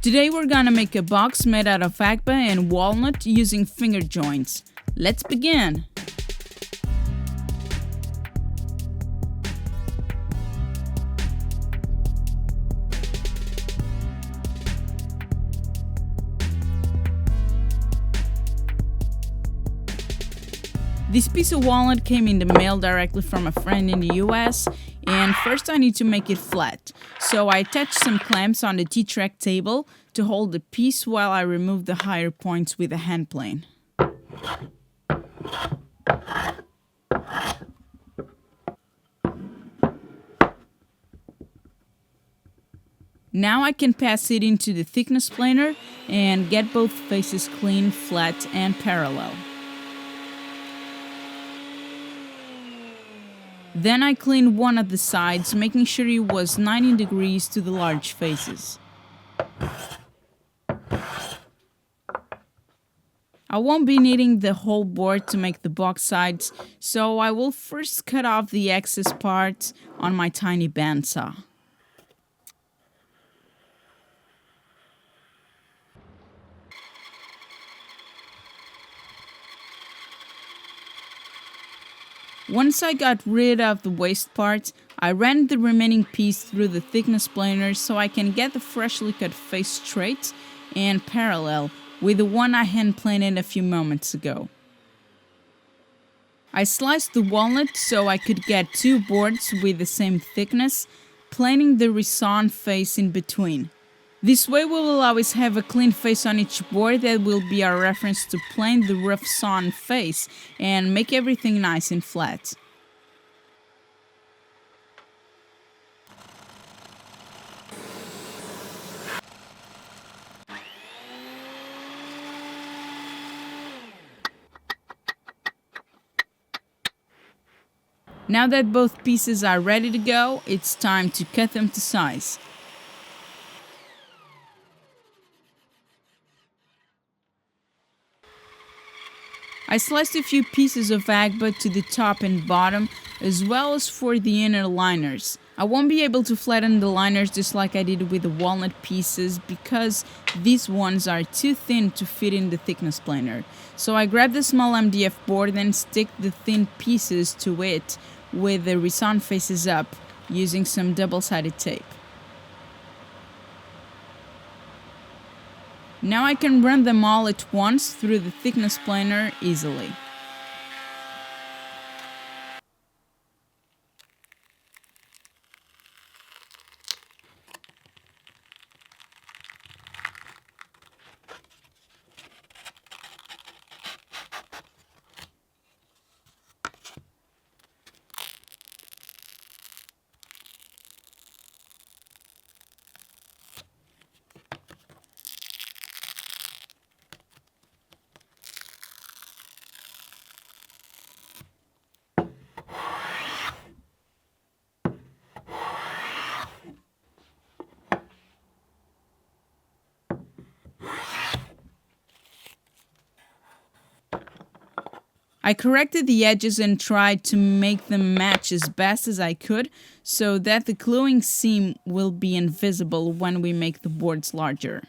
Today we're gonna make a box made out of agba and walnut using finger joints. Let's begin! This piece of walnut came in the mail directly from a friend in the US, and first I need to make it flat. So I attached some clamps on the T-track table to hold the piece while I remove the higher points with a hand plane. Now I can pass it into the thickness planer and get both faces clean, flat and parallel. Then I cleaned one of the sides, making sure it was 90 degrees to the large faces. I won't be needing the whole board to make the box sides, so I will first cut off the excess parts on my tiny bandsaw. Once I got rid of the waste parts, I ran the remaining piece through the thickness planer so I can get the freshly cut face straight and parallel with the one I hand planed a few moments ago. I sliced the walnut so I could get two boards with the same thickness, planing the resawn face in between. This way we will always have a clean face on each board that will be our reference to plane the rough sawn face and make everything nice and flat. Now that both pieces are ready to go, it's time to cut them to size. I sliced a few pieces of agba to the top and bottom, as well as for the inner liners. I won't be able to flatten the liners just like I did with the walnut pieces because these ones are too thin to fit in the thickness planer. So I grabbed the small MDF board and stick the thin pieces to it with the resawn faces up using some double-sided tape. Now I can run them all at once through the thickness planer easily. I corrected the edges and tried to make them match as best as I could so that the gluing seam will be invisible when we make the boards larger.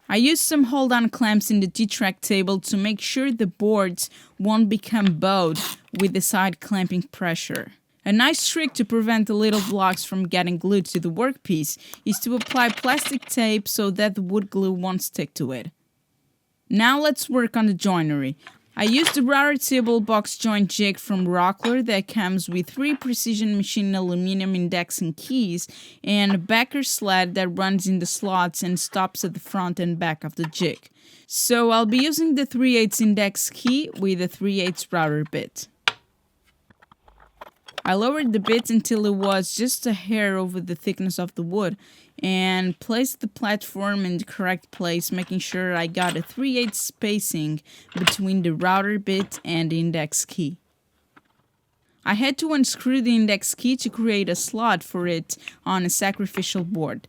I used some hold-on clamps in the T-track table to make sure the boards won't become bowed with the side clamping pressure. A nice trick to prevent the little blocks from getting glued to the workpiece is to apply plastic tape so that the wood glue won't stick to it. Now let's work on the joinery. I used the router table box joint jig from Rockler that comes with 3 precision machined aluminum indexing keys and a backer sled that runs in the slots and stops at the front and back of the jig. So I'll be using the 3/8 index key with a 3/8 router bit. I lowered the bit until it was just a hair over the thickness of the wood and placed the platform in the correct place, making sure I got a 3/8 spacing between the router bit and the index key. I had to unscrew the index key to create a slot for it on a sacrificial board.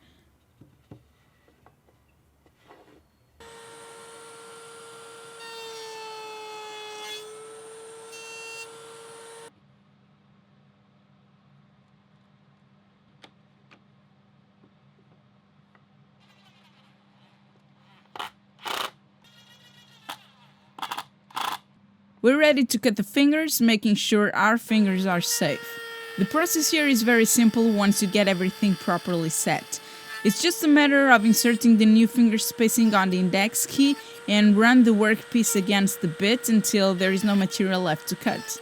We're ready to cut the fingers, making sure our fingers are safe. The process here is very simple once you get everything properly set. It's just a matter of inserting the new finger spacing on the index key and run the workpiece against the bit until there is no material left to cut.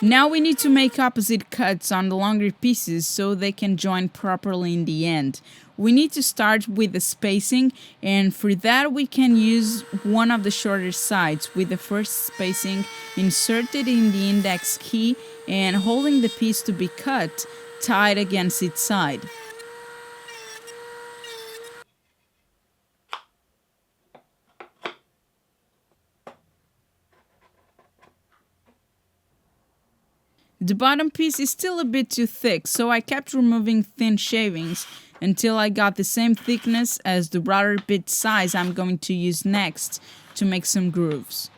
Now we need to make opposite cuts on the longer pieces so they can join properly in the end. We need to start with the spacing, and for that we can use one of the shorter sides with the first spacing inserted in the index key and holding the piece to be cut tied against its side. The bottom piece is still a bit too thick, so I kept removing thin shavings until I got the same thickness as the broader bit size I'm going to use next to make some grooves.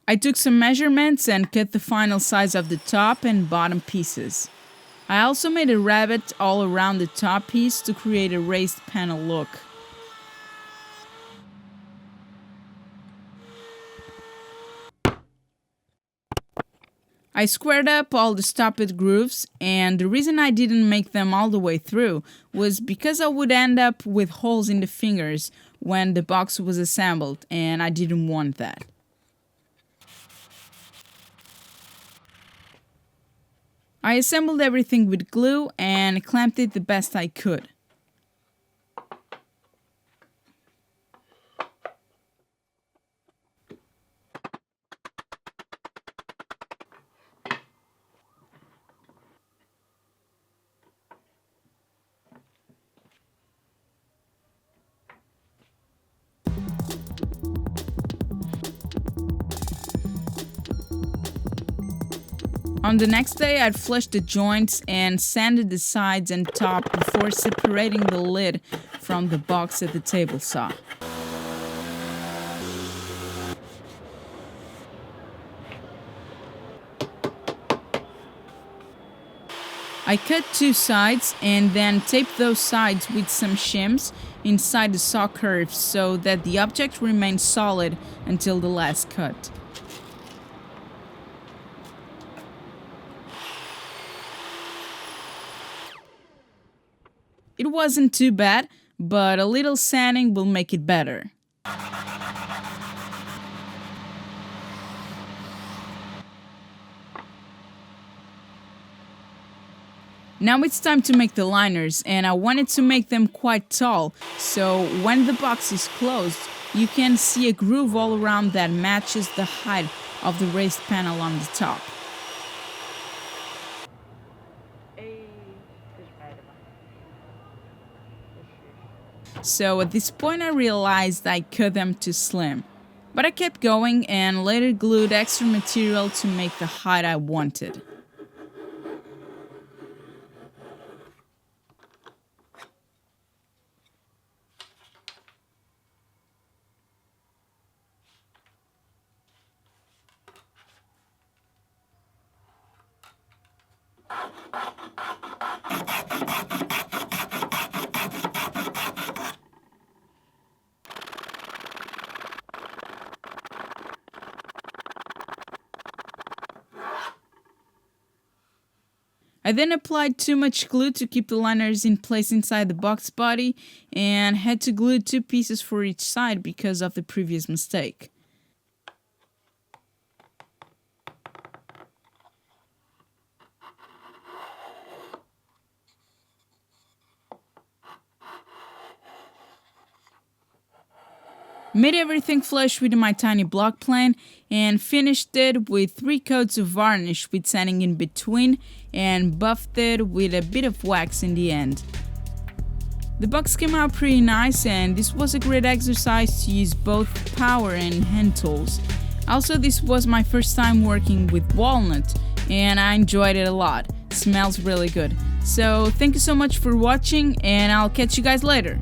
I took some measurements and cut the final size of the top and bottom pieces. I also made a rabbet all around the top piece to create a raised panel look. I squared up all the stopped grooves, and the reason I didn't make them all the way through was because I would end up with holes in the fingers when the box was assembled, and I didn't want that. I assembled everything with glue and clamped it the best I could. On the next day, I'd flushed the joints and sanded the sides and top before separating the lid from the box at the table saw. I cut two sides and then taped those sides with some shims inside the saw curves so that the object remains solid until the last cut. It wasn't too bad, but a little sanding will make it better. Now it's time to make the liners, and I wanted to make them quite tall, so when the box is closed, you can see a groove all around that matches the height of the raised panel on the top. So at this point I realized I cut them too slim. But I kept going and later glued extra material to make the height I wanted. I then applied too much glue to keep the liners in place inside the box body and had to glue two pieces for each side because of the previous mistake. Made everything flush with my tiny block plan and finished it with 3 coats of varnish with sanding in between and buffed it with a bit of wax in the end. The box came out pretty nice, and this was a great exercise to use both power and hand tools. Also, this was my first time working with walnut and I enjoyed it a lot. It smells really good. So thank you so much for watching and I'll catch you guys later.